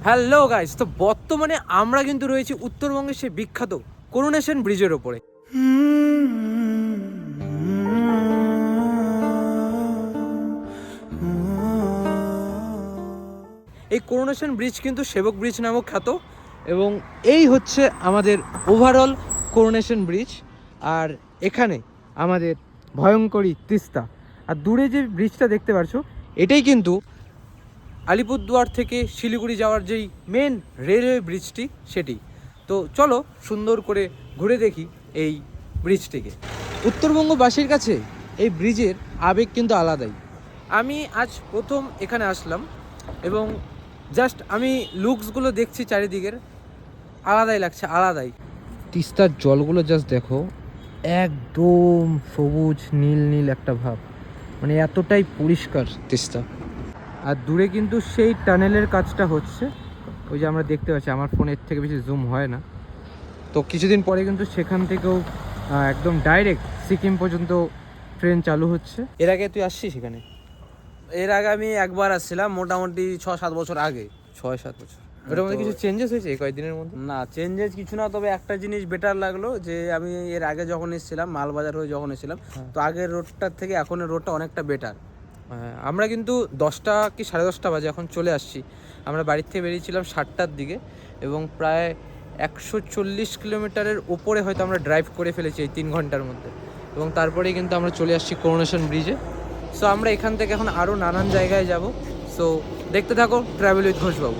Hello guys, তো বর্তমানে আমরা কিন্তু রয়েছি উত্তরবঙ্গের সেই বিখ্যাত করোনেশন ব্রিজের ওপরে। এই করোনেশন ব্রিজ কিন্তু সেবক ব্রিজ নামক খ্যাত, এবং এই হচ্ছে আমাদের ওভারঅল করোনেশন ব্রিজ। আর এখানে আমাদের ভয়ঙ্করী তিস্তা, আর দূরে যে ব্রিজটা দেখতে পাচ্ছ এটাই কিন্তু আলিপুরদুয়ার থেকে শিলিগুড়ি যাওয়ার যেই মেন রেলওয়ে ব্রিজটি সেটি। তো চলো সুন্দর করে ঘুরে দেখি এই ব্রিজটিকে। উত্তরবঙ্গবাসীর কাছে এই ব্রিজের আবেগ কিন্তু আলাদাই। আমি আজ প্রথম এখানে আসলাম এবং জাস্ট আমি লুকসগুলো দেখছি চারিদিকের, আলাদাই লাগছে, আলাদাই। তিস্তার জলগুলো জাস্ট দেখো, একদম সবুজ নীল নীল একটা ভাব, মানে এতটাই পরিষ্কার তিস্তা। আর দূরে কিন্তু সেই টানেলের কাজটা হচ্ছে, ওই যে আমরা দেখতে পাচ্ছি, আমার ফোনের থেকে বেশি জুম হয় না। তো কিছুদিন পরে কিন্তু সেখান থেকেও একদম ডাইরেক্ট সিকিম পর্যন্ত ট্রেন চালু হচ্ছে। এর আগে তুই আসছিস সেখানে? এর আগে আমি একবার আসছিলাম, মোটামুটি 6-7 বছর আগে। 6-7 বছর। ওটার মধ্যে কিছু চেঞ্জেস হয়েছে এই কয়েকদিনের মধ্যে? না, চেঞ্জেস কিছু না, তবে একটা জিনিস বেটার লাগলো যে আমি এর আগে যখন এসেছিলাম, মালবাজার হয়ে যখন এসেছিলাম, তো আগের রোডটার থেকে এখনের রোডটা অনেকটা বেটার। আমরা কিন্তু 10টা কি 10:30 বাজে এখন চলে আসছি। আমরা বাড়ির থেকে বেরিয়েছিলাম 7টার দিকে, এবং প্রায় 140 কিলোমিটারের ওপরে হয়তো আমরা ড্রাইভ করে ফেলেছি এই 3 ঘন্টার মধ্যে। এবং তারপরেই কিন্তু আমরা চলে আসছি করোনেশন ব্রিজে। সো আমরা এখান থেকে এখন আরও নানান জায়গায় যাব। সো দেখতে থাকো ট্রাভেল উইথ ঘোষবাবু।